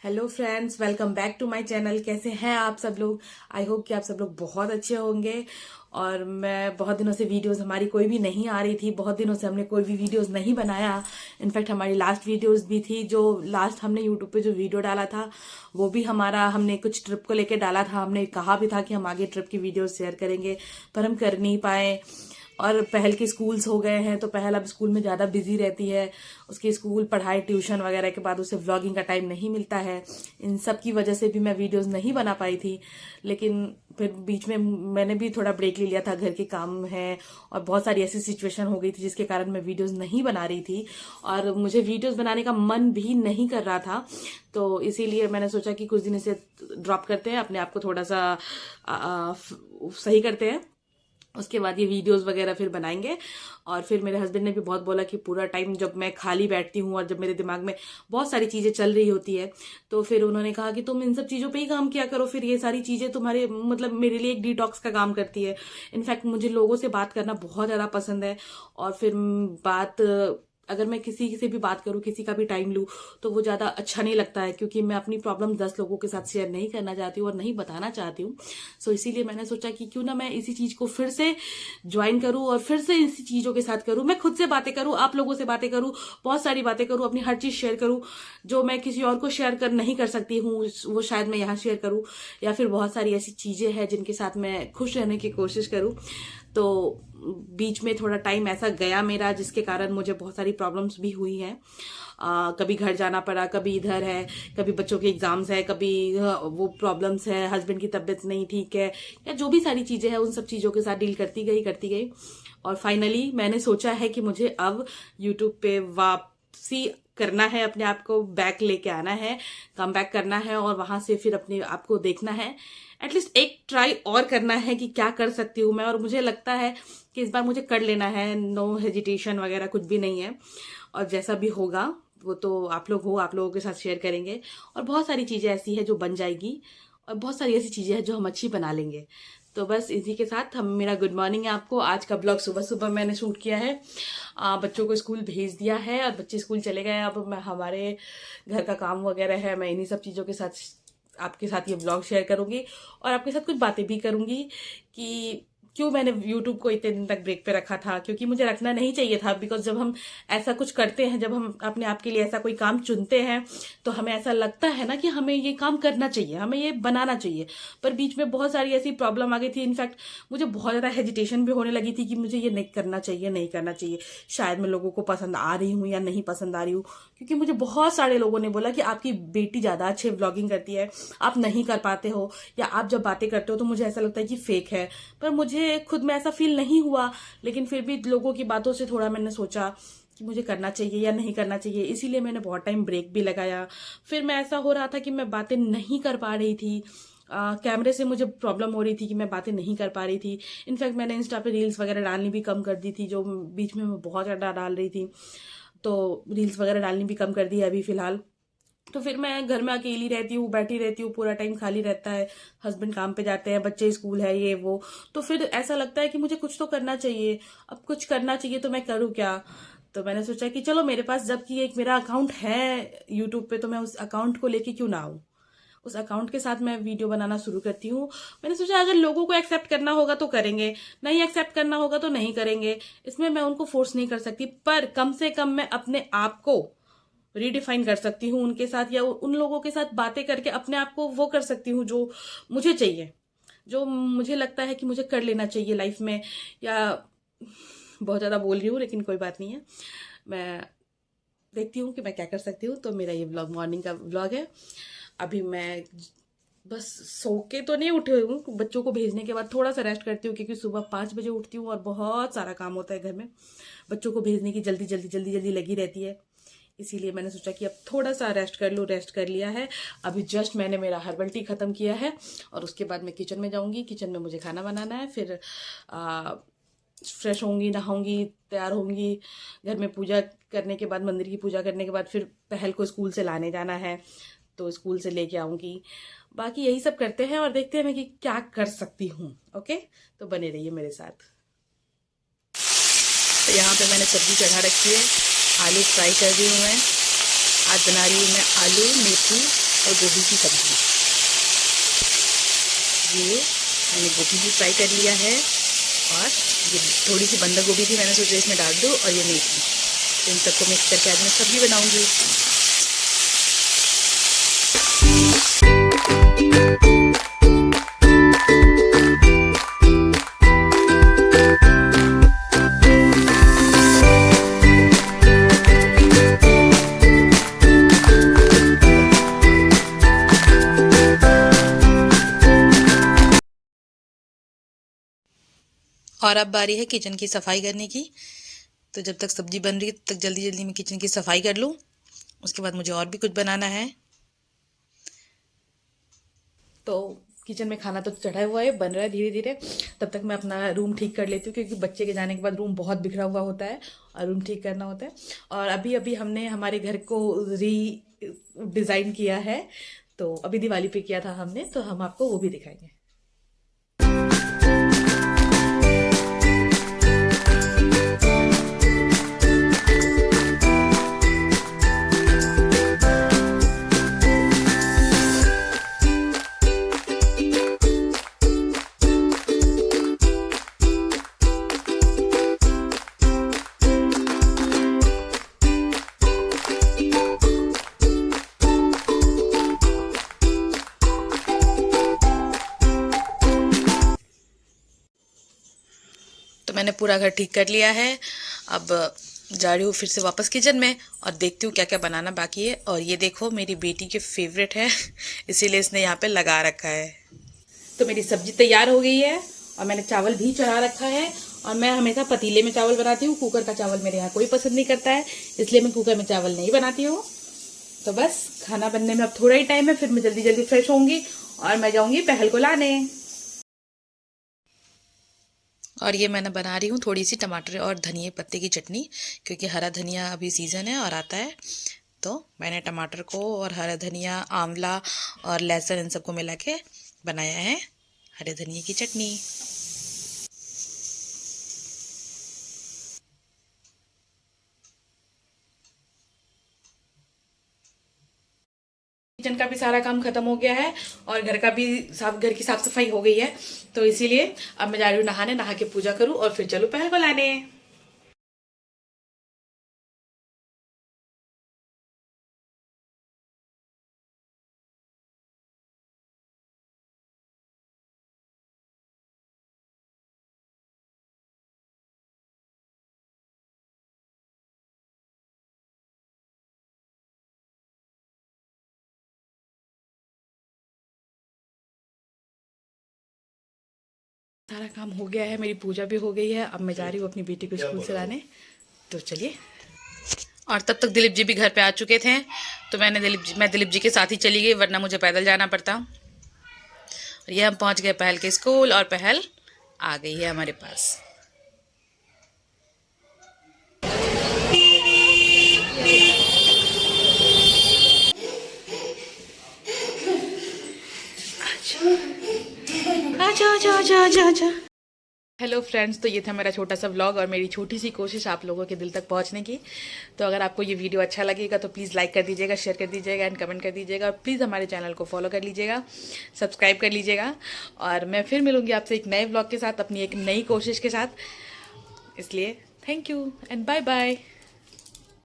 Hello friends, welcome back to my channel. कैसे हैं आप सब लोग? आई होप कि आप सब लोग बहुत अच्छे होंगे। और मैं बहुत दिनों से वीडियोस हमारी कोई भी नहीं आ रही थी, बहुत दिनों से हमने कोई भी वीडियोस नहीं बनाया। इनफैक्ट हमारी लास्ट वीडियोस भी थी, जो लास्ट हमने यूट्यूब पे जो वीडियो डाला था वो भी हमारा हमने कुछ ट्रिप को लेकर डाला था। हमने कहा भी था कि हम आगे ट्रिप की वीडियोस शेयर करेंगे, पर हम कर नहीं पाए। और पहल के स्कूल्स हो गए हैं तो पहल अब स्कूल में ज़्यादा बिजी रहती है। उसकी स्कूल पढ़ाई ट्यूशन वगैरह के बाद उसे व्लॉगिंग का टाइम नहीं मिलता है। इन सब की वजह से भी मैं वीडियोस नहीं बना पाई थी। लेकिन फिर बीच में मैंने भी थोड़ा ब्रेक ले लिया था, घर के काम है और बहुत सारी ऐसी सिचुएशन हो गई थी जिसके कारण मैं वीडियोस नहीं बना रही थी और मुझे वीडियोस बनाने का मन भी नहीं कर रहा था। तो इसीलिए मैंने सोचा कि कुछ दिन इसे ड्रॉप करते हैं, अपने आप को थोड़ा सा सही करते हैं, उसके बाद ये वीडियोस वगैरह फिर बनाएंगे। और फिर मेरे हस्बैंड ने भी बहुत बोला कि पूरा टाइम जब मैं खाली बैठती हूँ और जब मेरे दिमाग में बहुत सारी चीजें चल रही होती है तो फिर उन्होंने कहा कि तुम इन सब चीजों पे ही काम किया करो, फिर ये सारी चीजें तुम्हारे मतलब मेरे लिए एक डिटॉक्स का काम करती है। इनफैक्ट मुझे लोगों से बात करना बहुत ज्यादा पसंद है। और फिर बात अगर मैं किसी से भी बात करूं, किसी का भी टाइम लूं, तो वो ज्यादा अच्छा नहीं लगता है, क्योंकि मैं अपनी प्रॉब्लम 10 लोगों के साथ शेयर नहीं करना चाहती हूँ और नहीं बताना चाहती हूँ। सो इसीलिए मैंने सोचा कि क्यों ना मैं इसी चीज को फिर से ज्वाइन करूं और फिर से इसी चीजों के साथ करूं। मैं खुद से बातें करूं, आप लोगों से बातें करूं, बहुत सारी बातें करूं, अपनी हर चीज शेयर करूं जो मैं किसी और को शेयर कर नहीं कर सकती हूँ, वो शायद मैं यहाँ शेयर करूं। या फिर बहुत सारी ऐसी चीजें हैं जिनके साथ मैं खुश रहने की कोशिश करूं। तो बीच में थोड़ा टाइम ऐसा गया मेरा जिसके कारण मुझे बहुत सारी प्रॉब्लम्स भी हुई हैं। कभी घर जाना पड़ा, कभी इधर है, कभी बच्चों के एग्जाम्स है, कभी वो प्रॉब्लम्स है, हस्बैंड की तबीयत नहीं ठीक है, या जो भी सारी चीजें हैं उन सब चीजों के साथ डील करती गई। और फाइनली मैंने सोचा है कि मुझे अब यूट्यूब पे वापसी करना है, अपने आप को बैक लेके आना है, कम बैक करना है और वहां से फिर अपने आप को देखना है। एटलीस्ट एक ट्राई और करना है कि क्या कर सकती हूँ मैं। और मुझे लगता है कि इस बार मुझे कर लेना है, नो हेजिटेशन वगैरह कुछ भी नहीं है। और जैसा भी होगा वो तो आप लोगों के साथ शेयर करेंगे। और बहुत सारी चीजें ऐसी है जो बन जाएगी और बहुत सारी ऐसी चीजें हैं जो हम अच्छी बना लेंगे। तो बस इसी के साथ हम मेरा गुड मॉर्निंग है आपको। आज का ब्लॉग सुबह सुबह मैंने शूट किया है। बच्चों को स्कूल भेज दिया है और बच्चे स्कूल चले गए। अब मैं हमारे घर का काम वगैरह है, मैं इन्हीं सब चीज़ों के साथ आपके साथ ये ब्लॉग शेयर करूंगी और आपके साथ कुछ बातें भी करूंगी कि क्यों मैंने यूट्यूब को इतने दिन तक ब्रेक पे रखा था, क्योंकि मुझे रखना नहीं चाहिए था। बिकॉज जब हम ऐसा कुछ करते हैं, जब हम अपने आप के लिए ऐसा कोई काम चुनते हैं तो हमें ऐसा लगता है ना कि हमें ये काम करना चाहिए, हमें ये बनाना चाहिए। पर बीच में बहुत सारी ऐसी प्रॉब्लम आ गई थी। इनफैक्ट मुझे बहुत ज्यादा हेजिटेशन भी होने लगी थी कि मुझे ये नहीं करना चाहिए, नहीं करना चाहिए। शायद मैं लोगों को पसंद आ रही हूँ या नहीं पसंद आ रही हूँ, क्योंकि मुझे बहुत सारे लोगों ने बोला कि आपकी बेटी ज्यादा अच्छे व्लॉगिंग करती है, आप नहीं कर पाते हो, या आप जब बातें करते हो तो मुझे ऐसा लगता है कि फेक है। पर मुझे खुद में ऐसा फील नहीं हुआ, लेकिन फिर भी लोगों की बातों से थोड़ा मैंने सोचा कि मुझे करना चाहिए या नहीं करना चाहिए। इसीलिए मैंने बहुत टाइम ब्रेक भी लगाया। फिर मैं ऐसा हो रहा था कि मैं बातें नहीं कर पा रही थी, कैमरे से मुझे प्रॉब्लम हो रही थी कि मैं बातें नहीं कर पा रही थी। इनफैक्ट मैंने इंस्टा पे रील्स वगैरह डालनी भी कम कर दी थी, जो बीच में मैं बहुत ज़्यादा डाल रही थी। तो रील्स वगैरह डालनी भी कम कर दी है अभी फिलहाल। तो फिर मैं घर में अकेली रहती हूँ, बैठी रहती हूँ, पूरा टाइम खाली रहता है, हस्बैंड काम पे जाते हैं, बच्चे स्कूल है, ये वो। तो फिर ऐसा लगता है कि मुझे कुछ तो करना चाहिए। अब कुछ करना चाहिए तो मैं करूँ क्या? तो मैंने सोचा कि चलो, मेरे पास जबकि एक मेरा अकाउंट है यूट्यूब पे, तो मैं उस अकाउंट को लेके क्यों ना आऊँ, उस अकाउंट के साथ मैं वीडियो बनाना शुरू करती हूँ। मैंने सोचा अगर लोगों को एक्सेप्ट करना होगा तो करेंगे, नहीं एक्सेप्ट करना होगा तो नहीं करेंगे। इसमें मैं उनको फोर्स नहीं कर सकती, पर कम से कम मैं अपने आप को रीडिफाइन कर सकती हूँ उनके साथ, या उन लोगों के साथ बातें करके अपने आप को वो कर सकती हूँ जो मुझे चाहिए, जो मुझे लगता है कि मुझे कर लेना चाहिए लाइफ में। या बहुत ज़्यादा बोल रही हूँ, लेकिन कोई बात नहीं है, मैं देखती हूँ कि मैं क्या कर सकती हूँ। तो मेरा ये व्लॉग मॉर्निंग का व्लॉग है। अभी मैं बस सो के तो नहीं उठी हूँ, बच्चों को भेजने के बाद थोड़ा सा रेस्ट करती हूँ, क्योंकि सुबह 5 बजे उठती हूँ और बहुत सारा काम होता है घर में। बच्चों को भेजने की जल्दी जल्दी जल्दी जल्दी लगी रहती है, इसीलिए मैंने सोचा कि अब थोड़ा सा रेस्ट कर लूँ। रेस्ट कर लिया है, अभी जस्ट मैंने मेरा हर्बल टी खत्म किया है और उसके बाद मैं किचन में जाऊंगी। किचन में मुझे खाना बनाना है, फिर फ्रेश होंगी, नहाऊंगी, तैयार होंगी। घर में पूजा करने के बाद, मंदिर की पूजा करने के बाद फिर पहल को स्कूल से लाने जाना है, तो स्कूल से लेके आऊंगी। बाकी यही सब करते हैं और देखते हैं मैं कि क्या कर सकती हूँ। ओके, तो बने रहिए मेरे साथ। तो यहाँ पे मैंने सब्जी चढ़ा रखी है, आलू फ्राई कर रही हूँ मैं। आज बना रही हूँ मैं आलू मेथी और गोभी की सब्जी। ये मैंने गोभी भी फ्राई कर लिया है, और ये थोड़ी सी बंद गोभी थी, मैंने सोचा इसमें डाल दूँ, और ये मेथी, तो इन सबको मिक्स करके आज मैं सब्जी बनाऊंगी। और अब बारी है किचन की सफाई करने की। तो जब तक सब्जी बन रही है तब तक जल्दी जल्दी मैं किचन की सफाई कर लूँ, उसके बाद मुझे और भी कुछ बनाना है। तो किचन में खाना तो चढ़ा हुआ है, बन रहा है धीरे धीरे। तब तक मैं अपना रूम ठीक कर लेती हूँ, क्योंकि बच्चे के जाने के बाद रूम बहुत बिखरा हुआ होता है और रूम ठीक करना होता है। और अभी अभी हमने हमारे घर को री डिज़ाइन किया है, तो अभी दिवाली पे किया था हमने, तो हम आपको वो भी दिखाएंगे। तो मैंने पूरा घर ठीक कर लिया है। अब जा रही हूँ फिर से वापस किचन में और देखती हूँ क्या क्या बनाना बाकी है। और ये देखो मेरी बेटी के फेवरेट है, इसीलिए इसने यहाँ पे लगा रखा है। तो मेरी सब्जी तैयार हो गई है और मैंने चावल भी चढ़ा रखा है। और मैं हमेशा पतीले में चावल बनाती हूँ, कुकर का चावल मेरे यहाँ कोई पसंद नहीं करता है, इसलिए मैं कुकर में चावल नहीं बनाती हूँ। तो बस खाना बनने में अब थोड़ा ही टाइम है, फिर मैं जल्दी जल्दी फ्रेश होंगी और मैं जाऊँगी पहल को लाने। और ये मैंने बना रही हूँ थोड़ी सी टमाटर और धनिया पत्ते की चटनी, क्योंकि हरा धनिया अभी सीज़न है और आता है। तो मैंने टमाटर को और हरा धनिया, आंवला और लहसुन इन सबको मिला के बनाया है हरे धनिया की चटनी। किचन का भी सारा काम खत्म हो गया है और घर की साफ सफाई हो गई है। तो इसीलिए अब मैं जा रही हूँ नहाने, नहा के पूजा करूँ और फिर चलूँ पहल को लाने। सारा काम हो गया है, मेरी पूजा भी हो गई है। अब मैं जा रही हूँ अपनी बेटी को स्कूल से लाने, तो चलिए। और तब तक दिलीप जी भी घर पे आ चुके थे, तो मैं दिलीप जी के साथ ही चली गई, वरना मुझे पैदल जाना पड़ता। और ये हम पहुँच गए पहल के स्कूल और पहल आ गई है हमारे पास। आजा। हेलो फ्रेंड्स, तो ये था मेरा छोटा सा व्लॉग और मेरी छोटी सी कोशिश आप लोगों के दिल तक पहुंचने की। तो अगर आपको ये वीडियो अच्छा लगेगा तो प्लीज़ लाइक कर दीजिएगा, शेयर कर दीजिएगा एंड कमेंट कर दीजिएगा। और प्लीज़ हमारे चैनल को फॉलो कर लीजिएगा, सब्सक्राइब कर लीजिएगा। और मैं फिर मिलूंगी आपसे एक नए व्लॉग के साथ, अपनी एक नई कोशिश के साथ। इसलिए thank you and bye bye.